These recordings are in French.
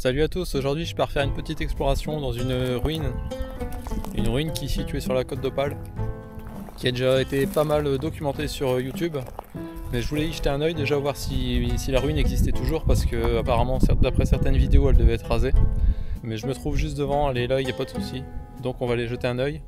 Salut à tous, aujourd'hui je pars faire une petite exploration dans une ruine qui est située sur la côte d'Opale, qui a déjà été pas mal documentée sur YouTube, mais je voulais y jeter un oeil déjà voir si la ruine existait toujours, parce que apparemment d'après certaines vidéos elle devait être rasée, mais je me trouve juste devant, elle est là, il n'y a pas de souci, donc on va aller jeter un oeil.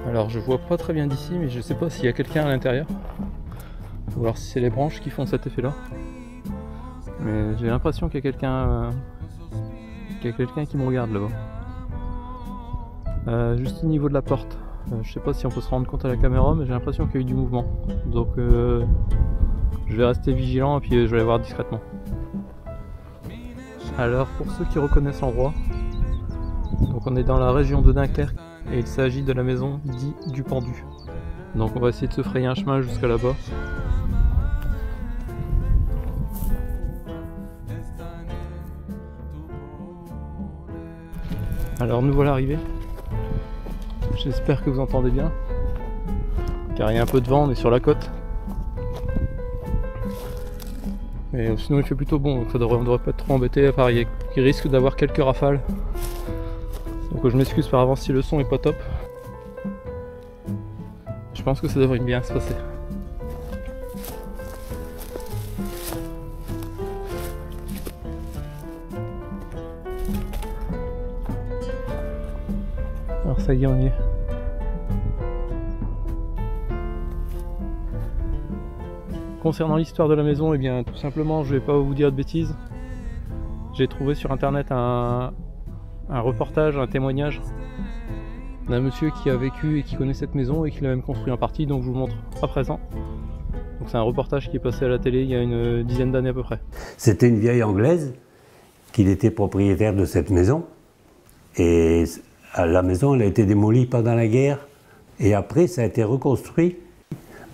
Alors je vois pas très bien d'ici, mais je sais pas s'il y a quelqu'un à l'intérieur. Faut voir si c'est les branches qui font cet effet là. Mais j'ai l'impression qu'il y a quelqu'un qui me regarde là-bas. Juste au niveau de la porte. Je sais pas si on peut se rendre compte à la caméra, mais j'ai l'impression qu'il y a eu du mouvement. Donc je vais rester vigilant et puis je vais aller voir discrètement. Alors pour ceux qui reconnaissent l'endroit, donc on est dans la région de Dunkerque. Et il s'agit de la maison dit du Pendu. Donc on va essayer de se frayer un chemin jusqu'à là-bas. Alors nous voilà arrivés. J'espère que vous entendez bien, car il y a un peu de vent, on est sur la côte. Mais sinon il fait plutôt bon, donc on devrait pas être trop embêté, à part il risque d'avoir quelques rafales. Donc je m'excuse par avance si le son est pas top. Je pense que ça devrait bien se passer. Alors ça y est, on y est. Concernant l'histoire de la maison, eh bien tout simplement, je vais pas vous dire de bêtises. J'ai trouvé sur internet un reportage, un témoignage d'un monsieur qui a vécu et qui connaît cette maison et qui l'a même construit en partie, donc je vous montre à présent. Donc c'est un reportage qui est passé à la télé il y a une dizaine d'années à peu près. C'était une vieille anglaise qui était propriétaire de cette maison, et la maison elle a été démolie pendant la guerre et après ça a été reconstruit.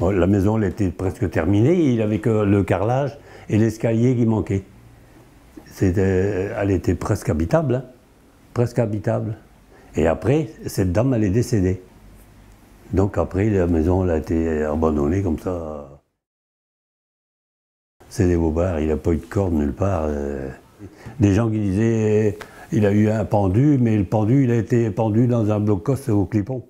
Bon, la maison elle était presque terminée, il avait que le carrelage et l'escalier qui manquaient. Elle était presque habitable, hein. Presque habitable. Et après, cette dame, elle est décédée. Donc après, la maison elle a été abandonnée comme ça. C'est des bobards, il n'a pas eu de corde nulle part. Des gens qui disaient, il a eu un pendu, mais le pendu, il a été pendu dans un bloc-coste au Clipon.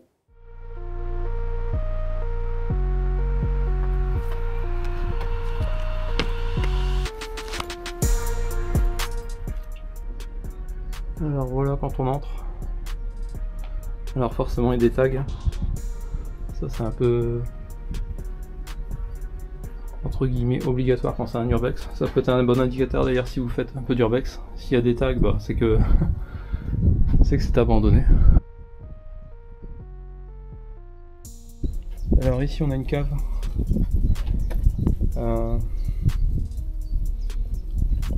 Alors voilà quand on entre. Alors forcément il y a des tags. Ça c'est un peu entre guillemets obligatoire quand c'est un urbex. Ça peut être un bon indicateur d'ailleurs si vous faites un peu d'urbex. S'il y a des tags, bah, c'est que c'est abandonné. Alors ici on a une cave. On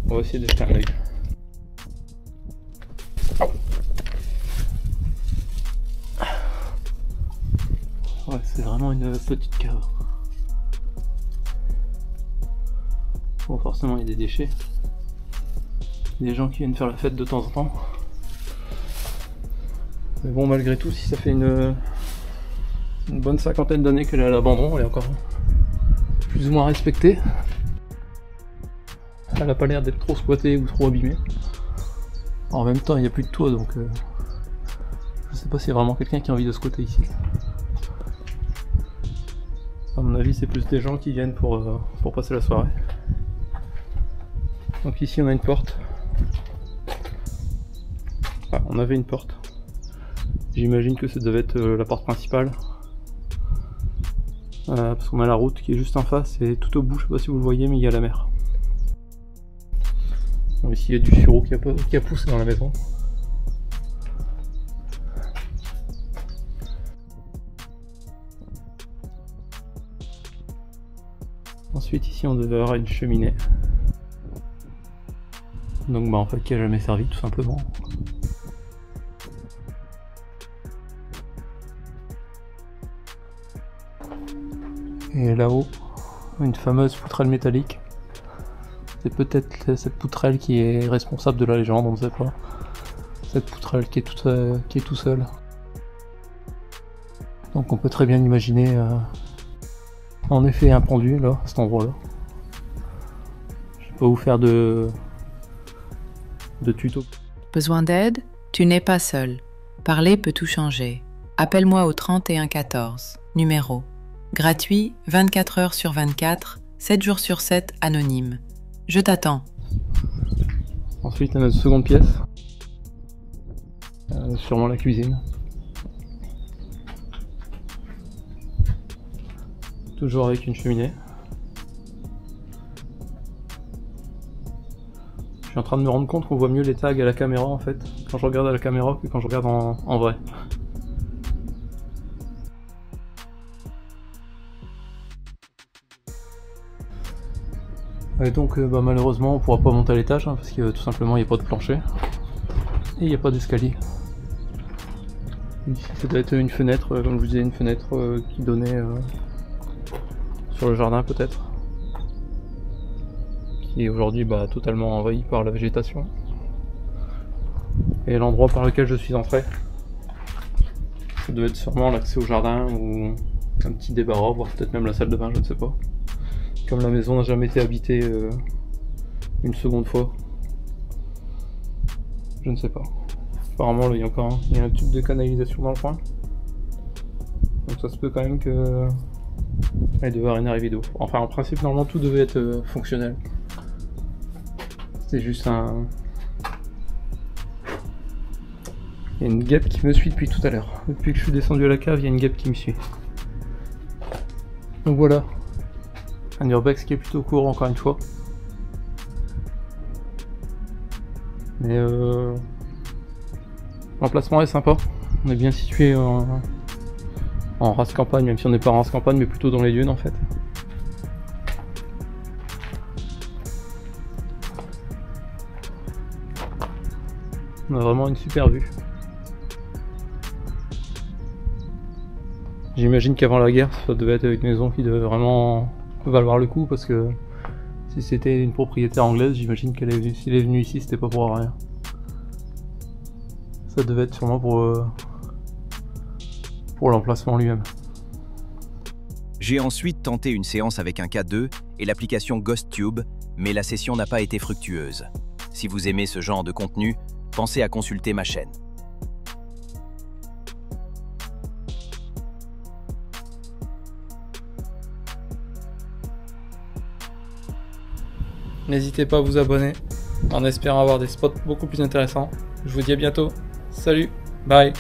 va essayer de jeter un œil. Ouais, c'est vraiment une petite cave. Bon, forcément, il y a des déchets. Des gens qui viennent faire la fête de temps en temps. Mais bon, malgré tout, si ça fait une bonne cinquantaine d'années qu'elle est à l'abandon, elle est encore plus ou moins respectée. Elle n'a pas l'air d'être trop squattée ou trop abîmée. En même temps, il n'y a plus de toit, donc je sais pas s'il y a vraiment quelqu'un qui a envie de squatter ici. À mon avis, c'est plus des gens qui viennent pour passer la soirée. Donc ici, on a une porte. Enfin, on avait une porte. J'imagine que ça devait être la porte principale. Parce qu'on a la route qui est juste en face et tout au bout, je sais pas si vous le voyez, mais il y a la mer. Bon, ici, il y a du sureau qui a poussé dans la maison. Ensuite ici on devait avoir une cheminée. Donc bah en fait qui a jamais servi tout simplement. Et là-haut, une fameuse poutrelle métallique C'est peut-être cette poutrelle qui est responsable de la légende, on ne sait pas. Cette poutrelle qui est tout seule. Donc on peut très bien imaginer en effet un pendu là, à cet endroit-là. Je vais pas vous faire de tuto. Besoin d'aide? Tu n'es pas seul. Parler peut tout changer. Appelle-moi au 31 14. Numéro. Gratuit, 24 heures sur 24, 7 jours sur 7, anonyme. Je t'attends. Ensuite, notre seconde pièce. Sûrement la cuisine. Toujours avec une cheminée. Je suis en train de me rendre compte qu'on voit mieux les tags à la caméra en fait, quand je regarde à la caméra que quand je regarde en vrai. Et donc malheureusement on pourra pas monter à l'étage parce que tout simplement il n'y a pas de plancher et il n'y a pas d'escalier. Ici ça doit être une fenêtre, comme je vous disais, une fenêtre qui donnait sur le jardin peut-être, qui est aujourd'hui totalement envahi par la végétation. Et l'endroit par lequel je suis entré, ça doit être sûrement l'accès au jardin ou un petit débarras, voire peut-être même la salle de bain, je ne sais pas. Comme la maison n'a jamais été habitée une seconde fois, je ne sais pas. Apparemment là, il y a un tube de canalisation dans le coin, donc ça se peut quand même que il devait y avoir une arrivée d'eau. Enfin en principe normalement tout devait être fonctionnel. C'est juste un... Il y a une guêpe qui me suit depuis tout à l'heure. Depuis que je suis descendu à la cave, il y a une guêpe qui me suit. Donc voilà. Un urbex qui est plutôt court encore une fois. Mais l'emplacement est sympa. On est bien situé en race campagne, même si on n'est pas en race campagne, mais plutôt dans les dunes en fait. On a vraiment une super vue. J'imagine qu'avant la guerre, ça devait être une maison qui devait vraiment valoir le coup, parce que si c'était une propriétaire anglaise, j'imagine qu'elle est venue, s'il est venu ici, c'était pas pour rien. Ça devait être sûrement pour l'emplacement lui-même. J'ai ensuite tenté une séance avec un K2 et l'application GhostTube, mais la session n'a pas été fructueuse. Si vous aimez ce genre de contenu, pensez à consulter ma chaîne. N'hésitez pas à vous abonner, en espérant avoir des spots beaucoup plus intéressants. Je vous dis à bientôt. Salut, bye.